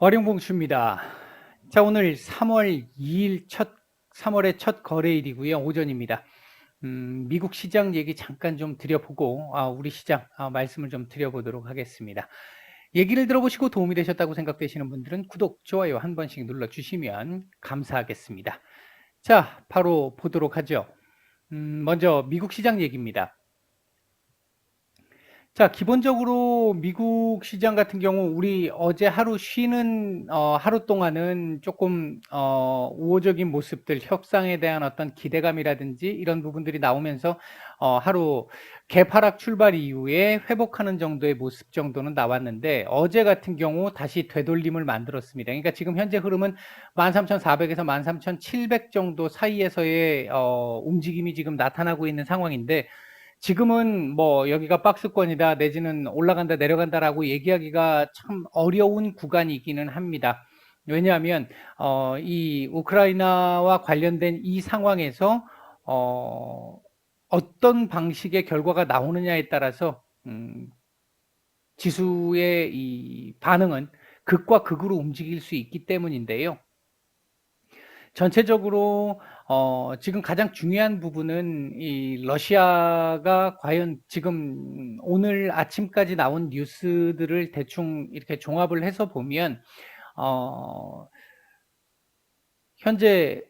어룡봉수입니다. 자, 오늘 3월 2일 3월의 첫 거래일이고요. 오전입니다. 미국 시장 얘기 잠깐 좀 드려보고, 우리 시장, 말씀을 좀 드려보도록 하겠습니다. 얘기를 들어보시고 도움이 되셨다고 생각되시는 분들은 구독, 좋아요 한 번씩 눌러주시면 감사하겠습니다. 자, 바로 보도록 하죠. 먼저 미국 시장 얘기입니다. 자, 기본적으로 미국 시장 같은 경우 우리 어제 하루 쉬는 하루 동안은 조금 우호적인 모습들, 협상에 대한 어떤 기대감이라든지 이런 부분들이 나오면서 하루 개파락 출발 이후에 회복하는 정도의 모습 정도는 나왔는데, 어제 같은 경우 다시 되돌림을 만들었습니다. 그러니까 지금 현재 흐름은 13,400에서 13,700 정도 사이에서의 움직임이 지금 나타나고 있는 상황인데, 지금은 뭐 여기가 박스권이다 내지는 올라간다 내려간다라고 얘기하기가 참 어려운 구간이기는 합니다. 왜냐하면 이 우크라이나와 관련된 이 상황에서 어떤 방식의 결과가 나오느냐에 따라서 지수의 이 반응은 극과 극으로 움직일 수 있기 때문인데요. 전체적으로 지금 가장 중요한 부분은 이 러시아가 과연 지금 오늘 아침까지 나온 뉴스들을 대충 이렇게 종합을 해서 보면 현재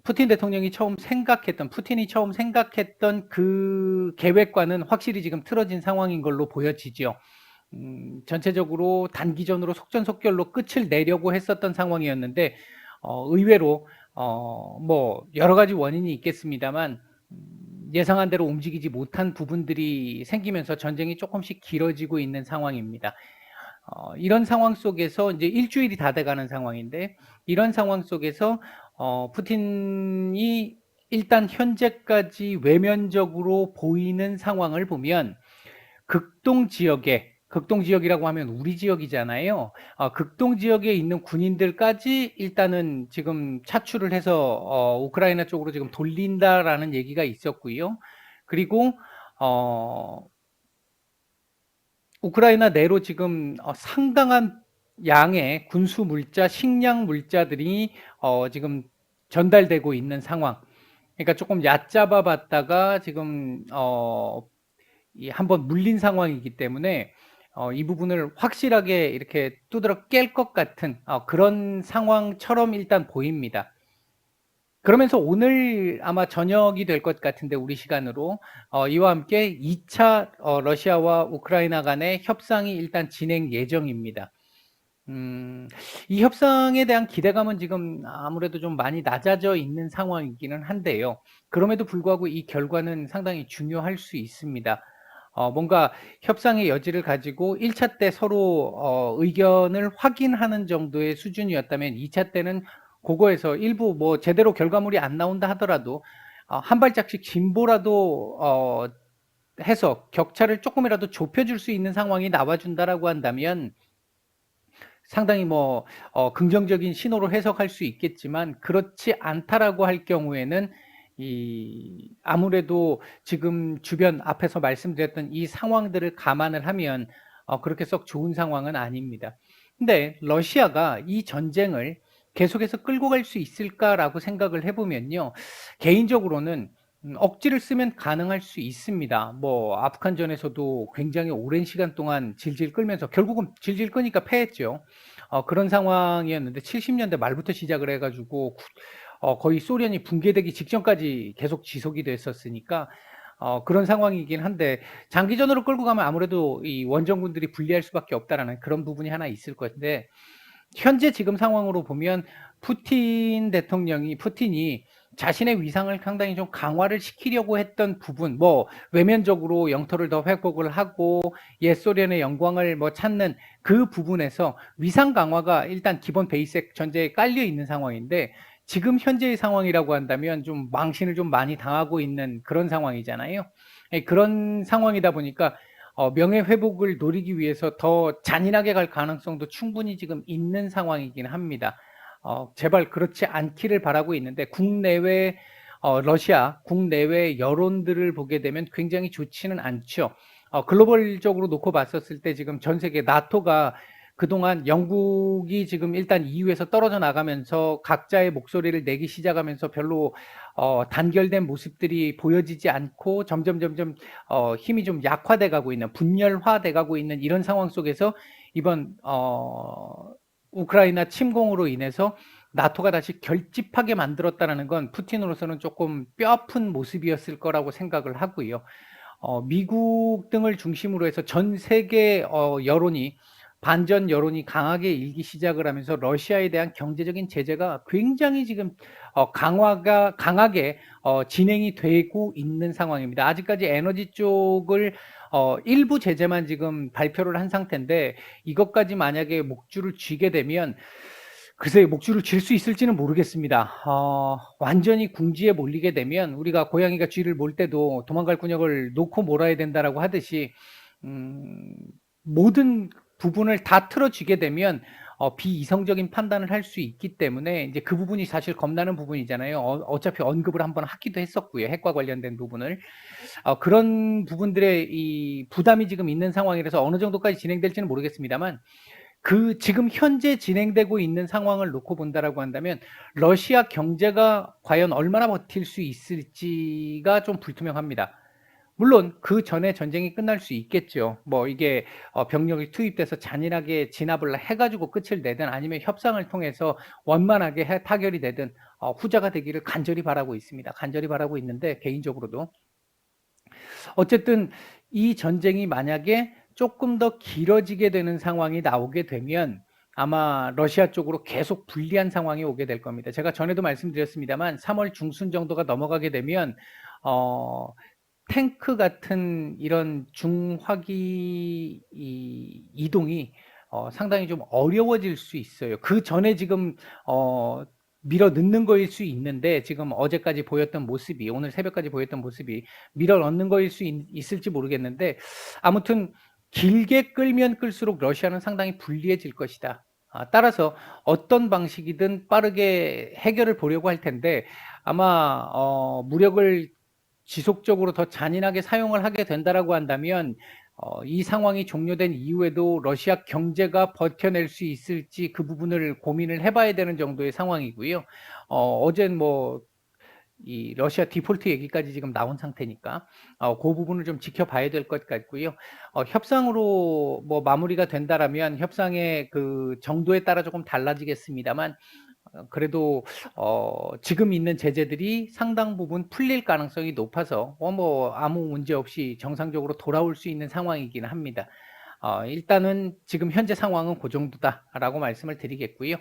푸틴이 처음 생각했던 그 계획과는 확실히 지금 틀어진 상황인 걸로 보여지죠. 전체적으로 단기전으로 속전속결로 끝을 내려고 했었던 상황이었는데, 의외로 뭐 여러 가지 원인이 있겠습니다만 예상한 대로 움직이지 못한 부분들이 생기면서 전쟁이 조금씩 길어지고 있는 상황입니다. 이런 상황 속에서 이제 일주일이 다 돼가는 상황인데, 이런 상황 속에서 푸틴이 일단 현재까지 외면적으로 보이는 상황을 보면 극동 지역이라고 하면 우리 지역이잖아요. 극동 지역에 있는 군인들까지 일단은 지금 차출을 해서 우크라이나 쪽으로 지금 돌린다라는 얘기가 있었고요. 그리고 우크라이나 내로 지금 상당한 양의 군수 물자, 식량 물자들이 지금 전달되고 있는 상황. 그러니까 조금 얕잡아 봤다가 지금 한번 물린 상황이기 때문에 이 부분을 확실하게 이렇게 두드러 깰 것 같은 그런 상황처럼 일단 보입니다. 그러면서 오늘 아마 저녁이 될 것 같은데, 우리 시간으로 이와 함께 2차 러시아와 우크라이나 간의 협상이 일단 진행 예정입니다. 이 협상에 대한 기대감은 지금 아무래도 좀 많이 낮아져 있는 상황이기는 한데요. 그럼에도 불구하고 이 결과는 상당히 중요할 수 있습니다. 뭔가 협상의 여지를 가지고 1차 때 서로 의견을 확인하는 정도의 수준이었다면 2차 때는 그거에서 일부 뭐 제대로 결과물이 안 나온다 하더라도 한 발짝씩 진보라도 해서 격차를 조금이라도 좁혀줄 수 있는 상황이 나와준다라고 한다면 상당히 뭐 긍정적인 신호로 해석할 수 있겠지만, 그렇지 않다라고 할 경우에는 아무래도 지금 주변 앞에서 말씀드렸던 이 상황들을 감안을 하면 그렇게 썩 좋은 상황은 아닙니다. 근데 러시아가 이 전쟁을 계속해서 끌고 갈 수 있을까라고 생각을 해보면요, 개인적으로는 억지를 쓰면 가능할 수 있습니다. 뭐 아프간전에서도 굉장히 오랜 시간 동안 질질 끌면서 결국은 질질 끄니까 패했죠. 그런 상황이었는데 70년대 말부터 시작을 해가지고 거의 소련이 붕괴되기 직전까지 계속 지속이 됐었으니까 그런 상황이긴 한데, 장기전으로 끌고 가면 아무래도 이 원정군들이 불리할 수밖에 없다라는 그런 부분이 하나 있을 건데, 현재 지금 상황으로 보면 푸틴이 자신의 위상을 상당히 좀 강화를 시키려고 했던 부분, 뭐 외면적으로 영토를 더 회복을 하고 옛 소련의 영광을 뭐 찾는 그 부분에서 위상 강화가 일단 기본 베이스 전제에 깔려 있는 상황인데, 지금 현재의 상황이라고 한다면 좀 망신을 좀 많이 당하고 있는 그런 상황이잖아요. 그런 상황이다 보니까 명예 회복을 노리기 위해서 더 잔인하게 갈 가능성도 충분히 지금 있는 상황이긴 합니다. 제발 그렇지 않기를 바라고 있는데, 국내외 러시아 국내외 여론들을 보게 되면 굉장히 좋지는 않죠. 글로벌적으로 놓고 봤었을 때 지금 전 세계 나토가 그동안 영국이 지금 일단 EU에서 떨어져 나가면서 각자의 목소리를 내기 시작하면서 별로 단결된 모습들이 보여지지 않고 점점 힘이 좀 약화돼 가고 있는, 분열화돼 가고 있는 이런 상황 속에서 이번 우크라이나 침공으로 인해서 나토가 다시 결집하게 만들었다는 건 푸틴으로서는 조금 뼈아픈 모습이었을 거라고 생각을 하고요. 미국 등을 중심으로 해서 전 세계 여론이, 반전 여론이 강하게 일기 시작을 하면서 러시아에 대한 경제적인 제재가 굉장히 지금 강하게 진행이 되고 있는 상황입니다. 아직까지 에너지 쪽을 일부 제재만 지금 발표를 한 상태인데, 이것까지 만약에 목줄을 쥐게 되면 글쎄요, 목줄을 쥘 수 있을지는 모르겠습니다. 완전히 궁지에 몰리게 되면 우리가 고양이가 쥐를 몰 때도 도망갈 구역을 놓고 몰아야 된다라고 하듯이 모든 부분을 다 틀어쥐게 되면 비이성적인 판단을 할 수 있기 때문에 이제 그 부분이 사실 겁나는 부분이잖아요. 어차피 언급을 한번 하기도 했었고요. 핵과 관련된 부분을. 그런 부분들의 이 부담이 지금 있는 상황이라서 어느 정도까지 진행될지는 모르겠습니다만, 지금 현재 진행되고 있는 상황을 놓고 본다라고 한다면 러시아 경제가 과연 얼마나 버틸 수 있을지가 좀 불투명합니다. 물론 그 전에 전쟁이 끝날 수 있겠죠. 뭐 이게 병력이 투입돼서 잔인하게 진압을 해가지고 끝을 내든, 아니면 협상을 통해서 원만하게 타결이 되든, 후자가 되기를 간절히 바라고 있습니다. 간절히 바라고 있는데, 개인적으로도 어쨌든 이 전쟁이 만약에 조금 더 길어지게 되는 상황이 나오게 되면 아마 러시아 쪽으로 계속 불리한 상황이 오게 될 겁니다. 제가 전에도 말씀드렸습니다만 3월 중순 정도가 넘어가게 되면 어, 탱크 같은 이런 중화기 이동이 상당히 좀 어려워질 수 있어요. 그 전에 지금 밀어 넣는 거일 수 있는데, 지금 어제까지 보였던 모습이, 오늘 새벽까지 보였던 모습이 밀어 넣는 거일 수 있을지 모르겠는데, 아무튼 길게 끌면 끌수록 러시아는 상당히 불리해질 것이다. 따라서 어떤 방식이든 빠르게 해결을 보려고 할 텐데, 아마 무력을 지속적으로 더 잔인하게 사용을 하게 된다라고 한다면 이 상황이 종료된 이후에도 러시아 경제가 버텨낼 수 있을지 그 부분을 고민을 해봐야 되는 정도의 상황이고요. 어젠 뭐 이 러시아 디폴트 얘기까지 지금 나온 상태니까 그 부분을 좀 지켜봐야 될 것 같고요. 협상으로 뭐 마무리가 된다라면 협상의 그 정도에 따라 조금 달라지겠습니다만, 그래도 지금 있는 제재들이 상당 부분 풀릴 가능성이 높아서 뭐 아무 문제 없이 정상적으로 돌아올 수 있는 상황이긴 합니다. 일단은 지금 현재 상황은 그 정도다라고 말씀을 드리겠고요.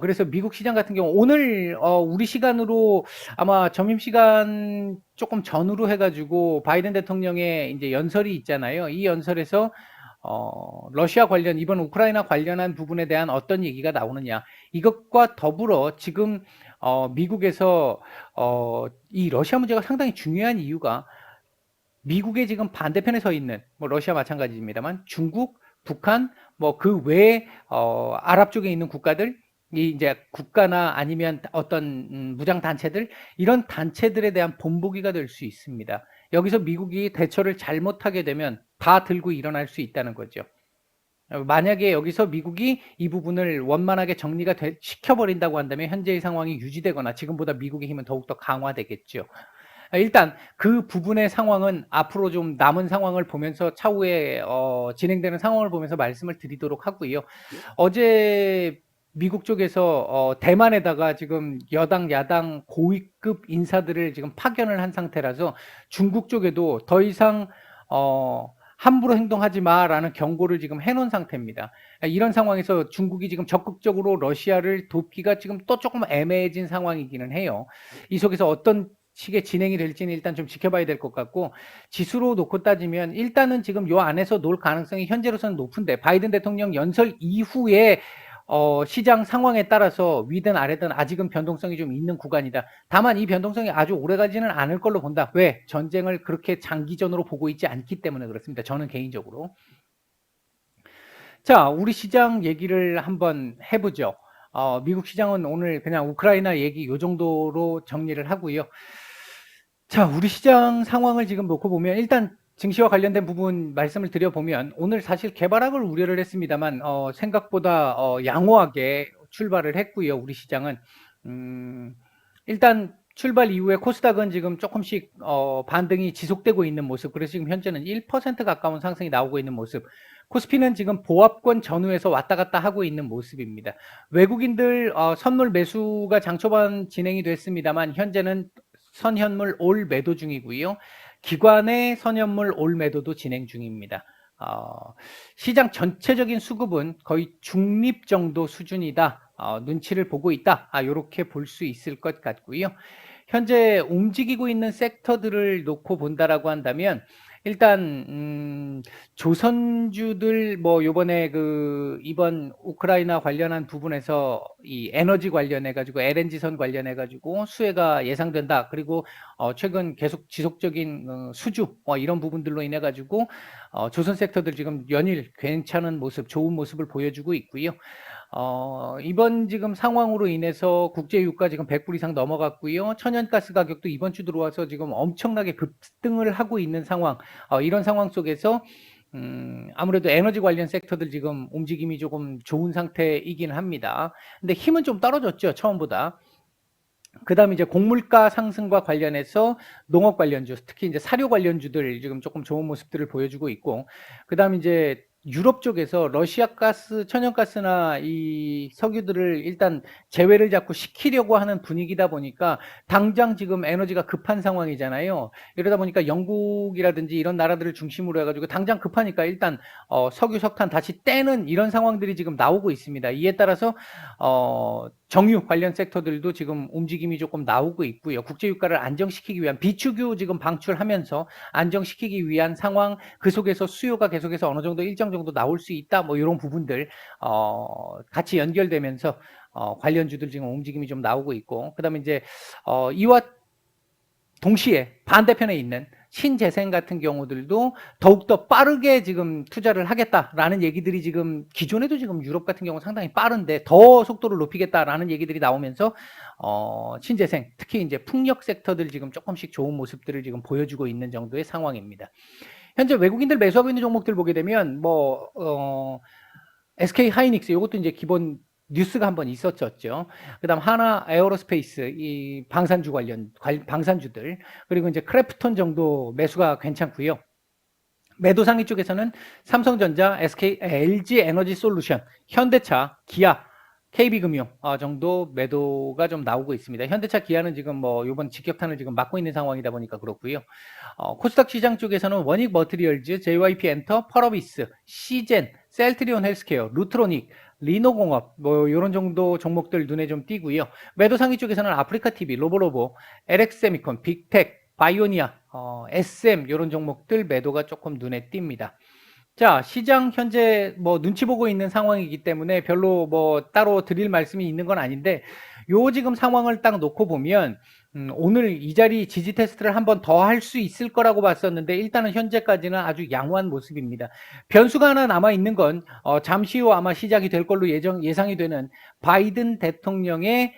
그래서 미국 시장 같은 경우 오늘 우리 시간으로 아마 점심시간 조금 전후로 해가지고 바이든 대통령의 이제 연설이 있잖아요. 이 연설에서 러시아 관련, 이번 우크라이나 관련한 부분에 대한 어떤 얘기가 나오느냐, 이것과 더불어 지금 미국에서 이 러시아 문제가 상당히 중요한 이유가, 미국의 지금 반대편에 서 있는, 뭐 러시아 마찬가지입니다만 중국, 북한, 뭐 그 외에 아랍 쪽에 있는 국가들, 이 이제 국가나 아니면 어떤 무장 단체들, 이런 단체들에 대한 본보기가 될 수 있습니다. 여기서 미국이 대처를 잘못하게 되면 다 들고 일어날 수 있다는 거죠. 만약에 여기서 미국이 이 부분을 원만하게 정리가 시켜버린다고 한다면 현재의 상황이 유지되거나 지금보다 미국의 힘은 더욱더 강화되겠죠. 일단 그 부분의 상황은 앞으로 좀 남은 상황을 보면서 차후에 진행되는 상황을 보면서 말씀을 드리도록 하고요. 어제 미국 쪽에서 대만에다가 지금 여당, 야당 고위급 인사들을 지금 파견을 한 상태라서 중국 쪽에도 더 이상 함부로 행동하지 마라는 경고를 지금 해놓은 상태입니다. 이런 상황에서 중국이 지금 적극적으로 러시아를 돕기가 지금 또 조금 애매해진 상황이기는 해요. 이 속에서 어떤 식의 진행이 될지는 일단 좀 지켜봐야 될 것 같고, 지수로 놓고 따지면 일단은 지금 요 안에서 놀 가능성이 현재로서는 높은데, 바이든 대통령 연설 이후에 시장 상황에 따라서 위든 아래든 아직은 변동성이 좀 있는 구간이다. 다만 이 변동성이 아주 오래 가지는 않을 걸로 본다. 왜? 전쟁을 그렇게 장기전으로 보고 있지 않기 때문에 그렇습니다. 저는 개인적으로. 자, 우리 시장 얘기를 한번 해보죠. 미국 시장은 오늘 그냥 우크라이나 얘기 요 정도로 정리를 하고요. 자, 우리 시장 상황을 지금 놓고 보면 일단 증시와 관련된 부분 말씀을 드려보면 오늘 사실 개발학을 우려를 했습니다만 생각보다 양호하게 출발을 했고요. 우리 시장은 일단 출발 이후에 코스닥은 지금 조금씩 반등이 지속되고 있는 모습. 그래서 지금 현재는 1% 가까운 상승이 나오고 있는 모습. 코스피는 지금 보합권 전후에서 왔다 갔다 하고 있는 모습입니다. 외국인들 선물 매수가 장 초반 진행이 됐습니다만 현재는 선현물 올 매도 중이고요. 기관의 선현물 올 매도도 진행 중입니다. 시장 전체적인 수급은 거의 중립 정도 수준이다. 눈치를 보고 있다. 이렇게 볼 수 있을 것 같고요. 현재 움직이고 있는 섹터들을 놓고 본다라고 한다면 일단 조선주들 뭐 요번에 이번 우크라이나 관련한 부분에서 이 에너지 관련해 가지고 LNG선 관련해 가지고 수혜가 예상된다. 그리고 최근 계속 지속적인 수주 이런 부분들로 인해 가지고 조선 섹터들 지금 연일 괜찮은 모습, 좋은 모습을 보여주고 있고요. 이번 지금 상황으로 인해서 국제유가 지금 100불 이상 넘어갔고요. 천연가스 가격도 이번 주 들어와서 지금 엄청나게 급등을 하고 있는 상황. 이런 상황 속에서 아무래도 에너지 관련 섹터들 지금 움직임이 조금 좋은 상태이긴 합니다. 근데 힘은 좀 떨어졌죠, 처음보다. 그 다음에 이제 곡물가 상승과 관련해서 농업 관련주, 특히 이제 사료 관련주들 지금 조금 좋은 모습들을 보여주고 있고, 그 다음에 이제 유럽 쪽에서 러시아 가스, 천연가스나 이 석유들을 일단 제외를 자꾸 시키려고 하는 분위기다 보니까 당장 지금 에너지가 급한 상황이잖아요. 이러다 보니까 영국이라든지 이런 나라들을 중심으로 해가지고 당장 급하니까 일단 석유, 석탄 다시 떼는 이런 상황들이 지금 나오고 있습니다. 이에 따라서 정유 관련 섹터들도 지금 움직임이 조금 나오고 있고요. 국제유가를 안정시키기 위한 비축유 지금 방출하면서 안정시키기 위한 상황, 그 속에서 수요가 계속해서 어느 정도 일정 정도 나올 수 있다. 뭐 이런 부분들 같이 연결되면서 관련주들 지금 움직임이 좀 나오고 있고, 그다음에 이제 이와 동시에 반대편에 있는 신재생 같은 경우들도 더욱더 빠르게 지금 투자를 하겠다라는 얘기들이 지금 기존에도 지금 유럽 같은 경우 상당히 빠른데 더 속도를 높이겠다라는 얘기들이 나오면서 신재생, 특히 이제 풍력 섹터들 지금 조금씩 좋은 모습들을 지금 보여주고 있는 정도의 상황입니다. 현재 외국인들 매수하고 있는 종목들 보게 되면 SK 하이닉스 이것도 이제 기본 뉴스가 한번 있었죠. 그다음 하나 에어로스페이스 이 방산주 관련 방산주들, 그리고 이제 크래프톤 정도 매수가 괜찮고요. 매도 상위 쪽에서는 삼성전자, SK, LG 에너지 솔루션, 현대차, 기아, KB금융 정도 매도가 좀 나오고 있습니다. 현대차, 기아는 지금 뭐 이번 직격탄을 지금 맞고 있는 상황이다 보니까 그렇고요. 코스닥 시장 쪽에서는 원익 머티리얼즈, JYP 엔터, 펄어비스, 시젠, 셀트리온 헬스케어, 루트로닉, 리노공업 뭐 이런 정도 종목들 눈에 좀 띄고요. 매도 상위 쪽에서는 아프리카 TV, 로보로보, LX세미콘, 빅텍, 바이오니아, SM 이런 종목들 매도가 조금 눈에 띕니다. 자, 시장 현재 뭐 눈치 보고 있는 상황이기 때문에 별로 뭐 따로 드릴 말씀이 있는 건 아닌데, 요 지금 상황을 딱 놓고 보면 오늘 이 자리 지지 테스트를 한번 더 할 수 있을 거라고 봤었는데 일단은 현재까지는 아주 양호한 모습입니다. 변수가 하나 남아 있는 건 잠시 후 아마 시작이 될 걸로 예상이 되는 바이든 대통령의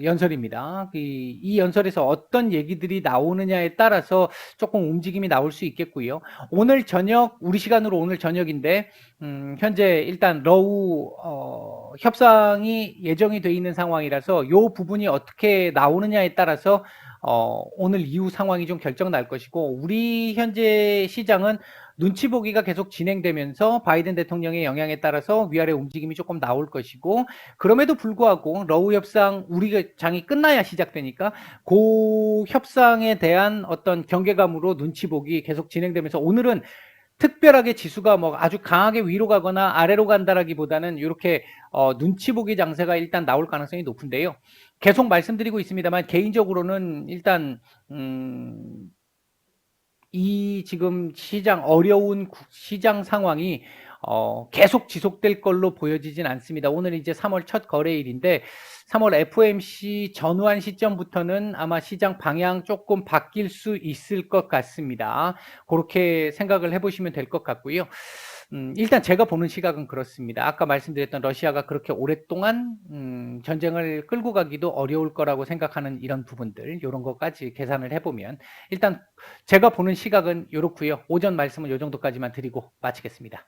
연설입니다. 이 연설에서 어떤 얘기들이 나오느냐에 따라서 조금 움직임이 나올 수 있겠고요. 오늘 저녁, 우리 시간으로 오늘 저녁인데 현재 일단 러우 협상이 예정이 돼 있는 상황이라서 이 부분이 어떻게 나오느냐에 따라서 오늘 이후 상황이 좀 결정 날 것이고, 우리 현재 시장은 눈치 보기가 계속 진행되면서 바이든 대통령의 영향에 따라서 위아래 움직임이 조금 나올 것이고, 그럼에도 불구하고 러우 협상 우리 장이 끝나야 시작되니까 그 협상에 대한 어떤 경계감으로 눈치 보기 계속 진행되면서 오늘은 특별하게 지수가 뭐 아주 강하게 위로 가거나 아래로 간다라기보다는 이렇게 눈치 보기 장세가 일단 나올 가능성이 높은데요. 계속 말씀드리고 있습니다만 개인적으로는 일단 이 지금 시장 어려운 시장 상황이 계속 지속될 걸로 보여지진 않습니다. 오늘 이제 3월 첫 거래일인데 3월 FOMC 전후한 시점부터는 아마 시장 방향 조금 바뀔 수 있을 것 같습니다. 그렇게 생각을 해보시면 될 것 같고요. 일단 제가 보는 시각은 그렇습니다. 아까 말씀드렸던 러시아가 그렇게 오랫동안 전쟁을 끌고 가기도 어려울 거라고 생각하는 이런 부분들, 요런 것까지 계산을 해보면 일단 제가 보는 시각은 요렇고요. 오전 말씀은 요 정도까지만 드리고 마치겠습니다.